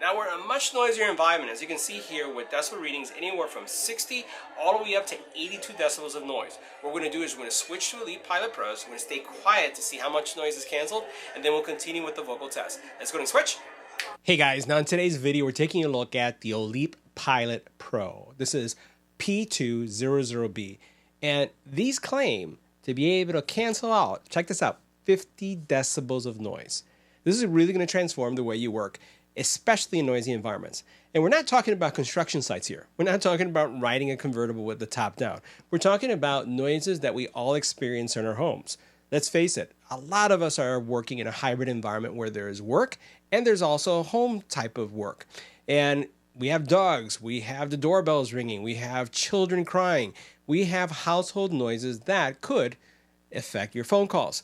Now we're in a much noisier environment, as you can see here, with decibel readings anywhere from 60 all the way up to 82 decibels of noise. What we're going to do is we're going to switch to OLEAP Pilot Pros. We're going to stay quiet to see how much noise is canceled, and then we'll continue with the vocal test. Let's go ahead and switch. Hey guys, now in today's video we're taking a look at the OLEAP Pilot Pro. This is P200b, and these claim to be able to cancel out, check this out, 50 decibels of noise. This is really going to transform the way you work, especially in noisy environments. And we're not talking about construction sites here. We're not talking about riding a convertible with the top down. We're talking about noises that we all experience in our homes. Let's face it, a lot of us are working in a hybrid environment where there is work and there's also a home type of work. And we have dogs, we have the doorbells ringing, we have children crying, we have household noises that could affect your phone calls.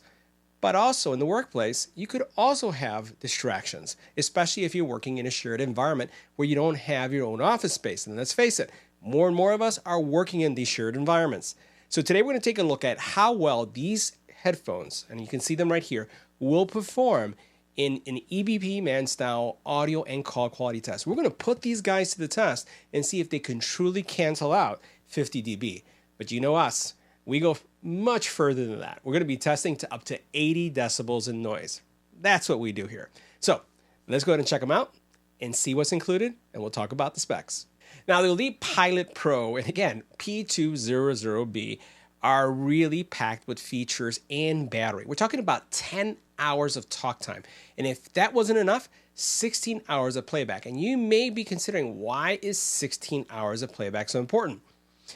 But also in the workplace, you could also have distractions, especially if you're working in a shared environment where you don't have your own office space. And let's face it, more and more of us are working in these shared environments. So today we're going to take a look at how well these headphones, and you can see them right here, will perform in an EBPMAN style audio and call quality test. We're going to put these guys to the test and see if they can truly cancel out 50 dB. But you know us, we go much further than that. We're going to be testing to up to 80 decibels in noise. That's what we do here. So let's go ahead and check them out and see what's included, and we'll talk about the specs. Now the OLEAP Pilot Pro, and again, P200b, are really packed with features and battery. We're talking about 10 hours of talk time. And if that wasn't enough, 16 hours of playback. And you may be considering, why is 16 hours of playback so important?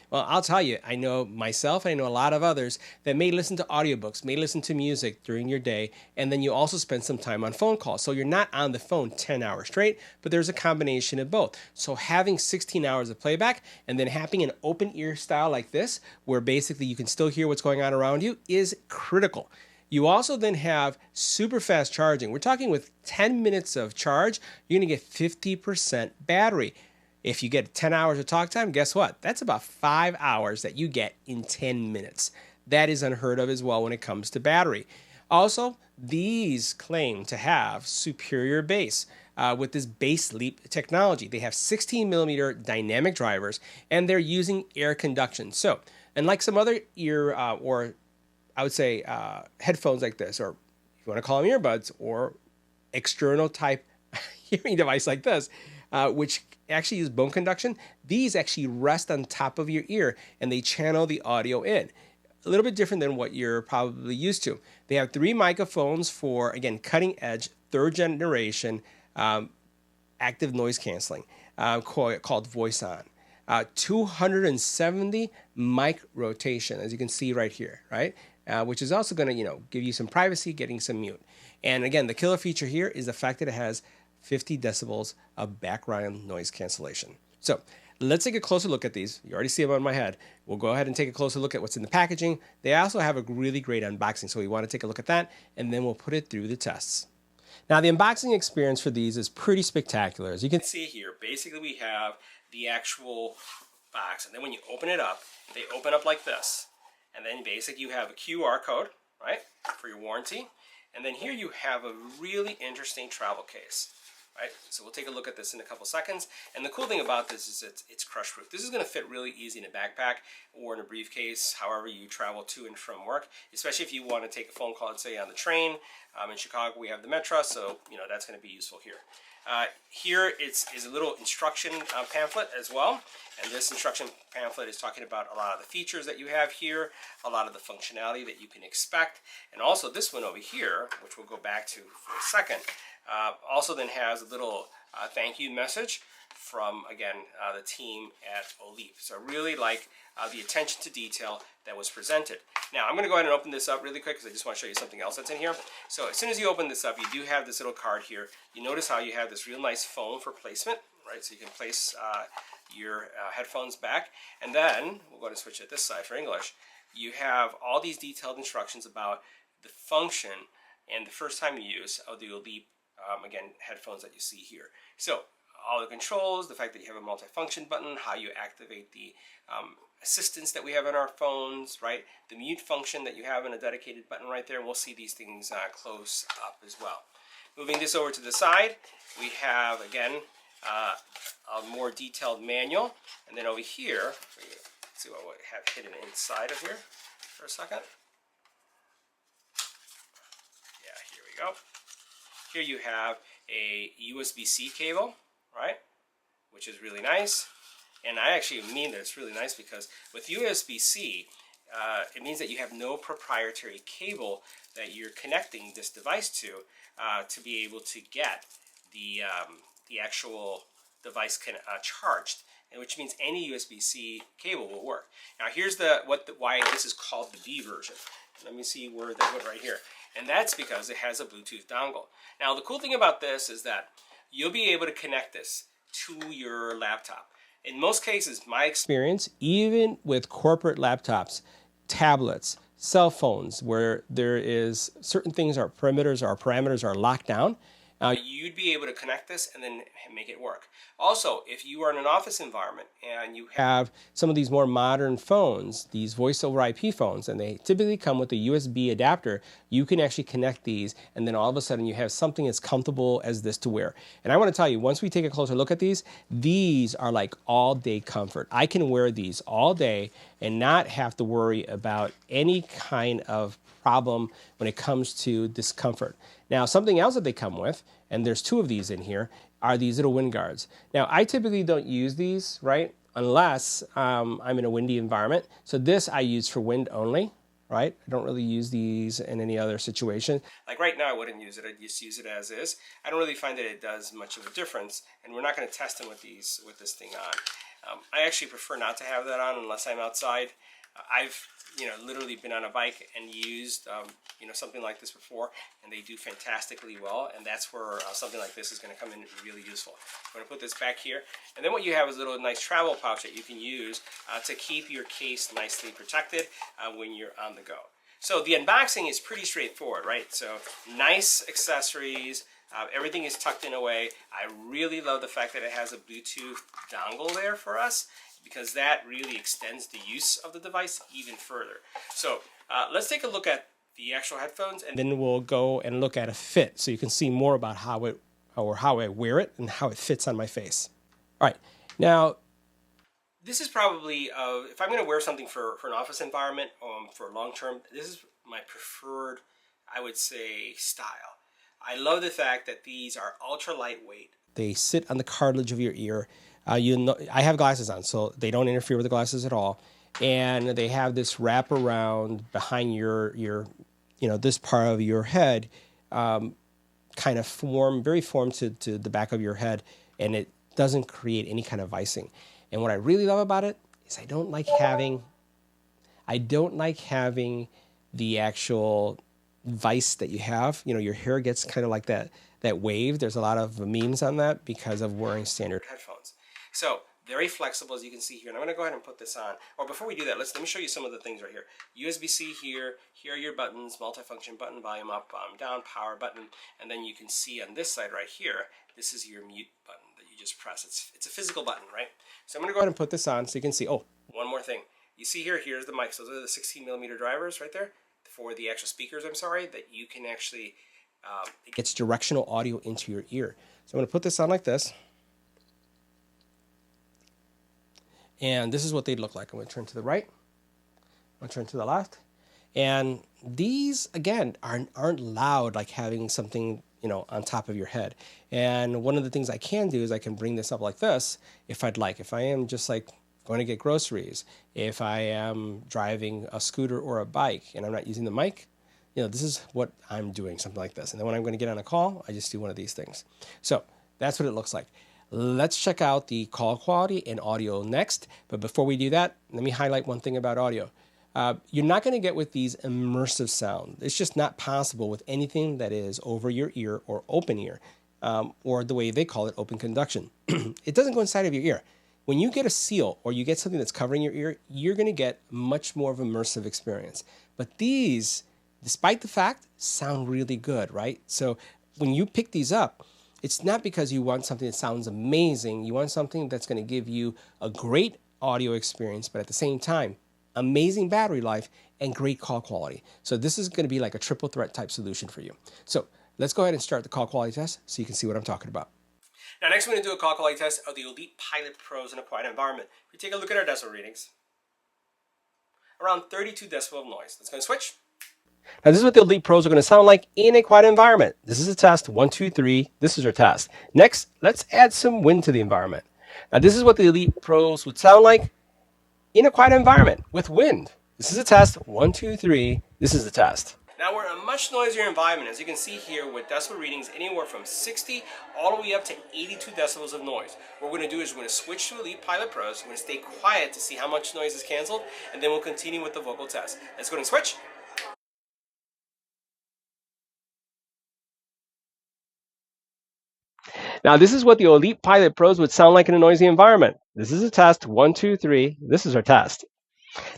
Well, I'll tell you, I know myself, I know a lot of others that may listen to audiobooks, may listen to music during your day, and then you also spend some time on phone calls. So you're not on the phone 10 hours straight, but there's a combination of both. So having 16 hours of playback and then having an open ear style like this, where basically you can still hear what's going on around you, is critical. You also then have super fast charging. We're talking with 10 minutes of charge, you're going to get 50% battery. If you get 10 hours of talk time, guess what? That's about 5 hours that you get in 10 minutes. That is unheard of as well when it comes to battery. Also, these claim to have superior bass with this bass leap technology. They have 16 millimeter dynamic drivers, and they're using air conduction. So, unlike some other ear or I would say headphones like this, or if you want to call them earbuds, or external type hearing device like this, which actually use bone conduction, these actually rest on top of your ear and they channel the audio in. A little bit different than what you're probably used to. They have 3 microphones for, again, cutting edge, 3rd generation active noise canceling called Voice On. 270 mic rotation, as you can see right here, right? Which is also going to, give you some privacy, getting some mute. And again, the killer feature here is the fact that it has 50 decibels of background noise cancellation. So let's take a closer look at these. You already see them on my head. We'll go ahead and take a closer look at what's in the packaging. They also have a really great unboxing, so we want to take a look at that, and then we'll put it through the tests. Now the unboxing experience for these is pretty spectacular. As you can see here, basically we have the actual box, and then when you open it up, they open up like this. And then basically you have a QR code, right, for your warranty. And then here you have a really interesting travel case. Right, so we'll take a look at this in a couple seconds. And the cool thing about this is it's crush proof. This is going to fit really easy in a backpack or in a briefcase, however you travel to and from work, especially if you want to take a phone call, let's say on the train. In Chicago we have the Metro, so that's going to be useful here. Here is a little instruction pamphlet as well, and this instruction pamphlet is talking about a lot of the features that you have here, a lot of the functionality that you can expect, and also this one over here, which we'll go back to for a second, also then has a little thank you message from, again, the team at OLEAP. So I really like the attention to detail that was presented. Now I'm going to go ahead and open this up really quick because I just want to show you something else that's in here. So as soon as you open this up, you do have this little card here. You notice how you have this real nice foam for placement, right? So you can place your headphones back. And then, we'll go ahead and switch it this side for English. You have all these detailed instructions about the function and the first time use of the OLEAP, again, headphones that you see here. So all the controls, the fact that you have a multifunction button, how you activate the assistance that we have in our phones, right? The mute function that you have in a dedicated button right there. We'll see these things close up as well. Moving this over to the side, we have, again, a more detailed manual. And then over here, let's see what we have hidden inside of here for a second. Yeah, here we go. Here you have a USB-C cable, right? Which is really nice. And I actually mean that it's really nice because with USB-C, it means that you have no proprietary cable that you're connecting this device to be able to get the actual device charged, and which means any USB-C cable will work. Now here's why this is called the B version. Let me see where that went right here. And that's because it has a Bluetooth dongle. Now the cool thing about this is that you'll be able to connect this to your laptop. In most cases, my experience, even with corporate laptops, tablets, cell phones, where there is certain things, our parameters are locked down, you'd be able to connect this and then make it work. Also, if you are in an office environment and you have some of these more modern phones, these voice over IP phones, and they typically come with a USB adapter, you can actually connect these, and then all of a sudden you have something as comfortable as this to wear. And I want to tell you, once we take a closer look at these are like all-day comfort. I can wear these all day and not have to worry about any kind of problem when it comes to discomfort. Now, something else that they come with, and there's two of these in here, are these little wind guards. Now, I typically don't use these, right, unless I'm in a windy environment. So this I use for wind only, right? I don't really use these in any other situation. Like right now, I wouldn't use it. I'd just use it as is. I don't really find that it does much of a difference, and we're not going to test them with this thing on. I actually prefer not to have that on unless I'm outside. I've literally been on a bike and used something like this before, and they do fantastically well, and that's where something like this is going to come in really useful. I'm going to put this back here, and then what you have is a little nice travel pouch that you can use to keep your case nicely protected when you're on the go. So the unboxing is pretty straightforward, right? So nice accessories. Everything is tucked in a way. I really love the fact that it has a Bluetooth dongle there for us, because that really extends the use of the device even further. So let's take a look at the actual headphones, and then we'll go and look at a fit so you can see more about how I wear it and how it fits on my face. All right, now this is probably, if I'm going to wear something for an office environment for long term, this is my preferred, I would say, style. I love the fact that these are ultra lightweight. They sit on the cartilage of your ear. I have glasses on, so they don't interfere with the glasses at all. And they have this wrap around behind your this part of your head, kind of very formed to the back of your head, and it doesn't create any kind of vicing. And what I really love about it is I don't like having the actual vice that you have. Your hair gets kind of like that wave. There's a lot of memes on that because of wearing standard headphones. So very flexible, as you can see here. And I'm going to go ahead and put this on. Or before we do that, let me show you some of the things right here. USB-C here. Here are your buttons, multifunction button, volume up, volume down, power button. And then you can see on this side right here, this is your mute button that you just press. It's a physical button, right? So I'm going to go ahead and put this on so you can see. Oh, one more thing. You see here's the mics. Those are the 16mm drivers right there for the actual speakers, that you can actually, it gets directional audio into your ear. So I'm going to put this on like this. And this is what they'd look like. I'm going to turn to the right. I'm going to turn to the left. And these, again, aren't loud like having something, on top of your head. And one of the things I can do is I can bring this up like this if I'd like. If I am just like going to get groceries, if I am driving a scooter or a bike and I'm not using the mic, this is what I'm doing, something like this. And then when I'm going to get on a call, I just do one of these things. So that's what it looks like. Let's check out the call quality and audio next. But before we do that, let me highlight one thing about audio. You're not going to get with these immersive sound. It's just not possible with anything that is over your ear or open ear, or the way they call it, open conduction. It doesn't go inside of your ear. When you get a seal or you get something that's covering your ear, you're going to get much more of an immersive experience. But these, despite the fact, sound really good, right? So when you pick these up, it's not because you want something that sounds amazing. You want something that's going to give you a great audio experience, but at the same time, amazing battery life and great call quality. So this is going to be like a triple threat type solution for you. So Let's go ahead and start the call quality test so you can see what I'm talking about. Now next we're going to do a call quality test of the OLEAP Pilot Pros in a quiet environment. If you take a look at our decibel readings, around 32 decibel of noise. Let's go and switch. Now this is what the OLEAP Pros are going to sound like in a quiet environment. This is a test, 1, 2, 3. This is our test. Next, let's add some wind to the environment. Now this is what the OLEAP Pros would sound like in a quiet environment with wind. This is a test, 1, 2, 3. This is the test. Now we're in a much noisier environment, as you can see here, with decibel readings anywhere from 60 all the way up to 82 decibels of noise. What we're going to do is we're going to switch to OLEAP Pilot Pros. We're going to stay quiet to see how much noise is canceled, and then we'll continue with the vocal test. Let's go ahead and switch. Now this is what the OLEAP Pilot Pros would sound like in a noisy environment. This is a test, 1, 2, 3. This is our test.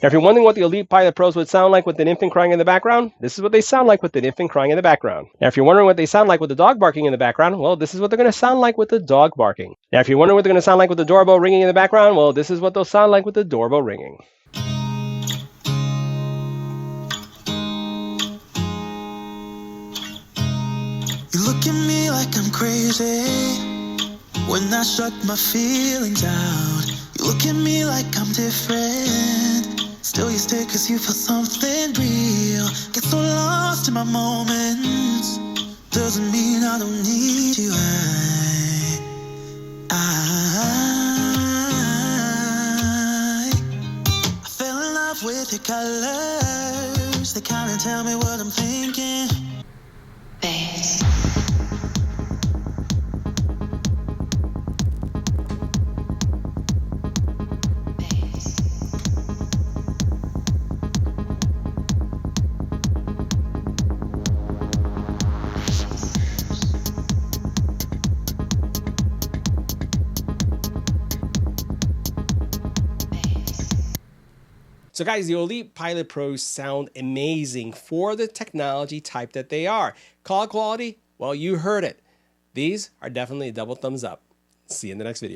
Now, if you're wondering what the OLEAP Pilot Pros would sound like with an infant crying in the background, this is what they sound like with an infant crying in the background. Now, if you're wondering what they sound like with the dog barking in the background, well, this is what they're going to sound like with the dog barking. Now, if you're wondering what they're going to sound like with the doorbell ringing in the background, well, this is what they'll sound like with the doorbell ringing. You look at me like I'm crazy when I shut my feelings out. You look at me like I'm different, still you stay cause you feel something real. Get so lost in my moments, doesn't mean I don't need you. I fell in love with your colors, they kinda tell me what I'm thinking. Bass. So guys, the OLEAP Pilot Pros sound amazing for the technology type that they are. Call quality, well, you heard it. These are definitely a double thumbs up. See you in the next video.